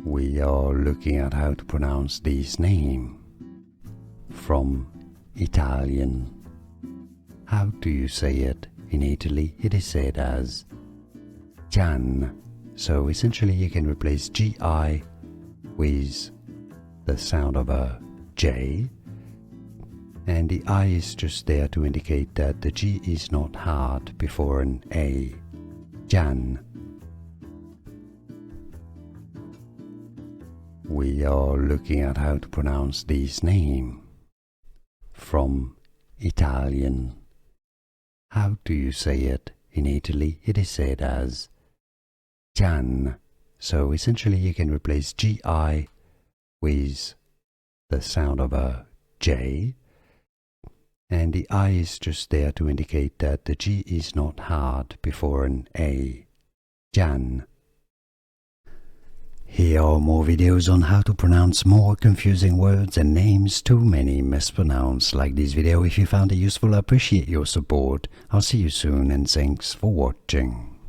We are looking at how to pronounce this name from Italian. How do you say it? In Italy, it is said as Gian. So essentially you can replace GI with the sound of a J, and the I is just there to indicate that the G is not hard before an A. Gian. We are looking at how to pronounce this name from Italian. How do you say it? In Italy, it is said as Gian. So essentially you can replace GI with the sound of a J, and the I is just there to indicate that the G is not hard before an A. Gian. Here are more videos on how to pronounce more confusing words and names too many mispronounced. Like this video if you found it useful. I appreciate your support. I'll see you soon and thanks for watching.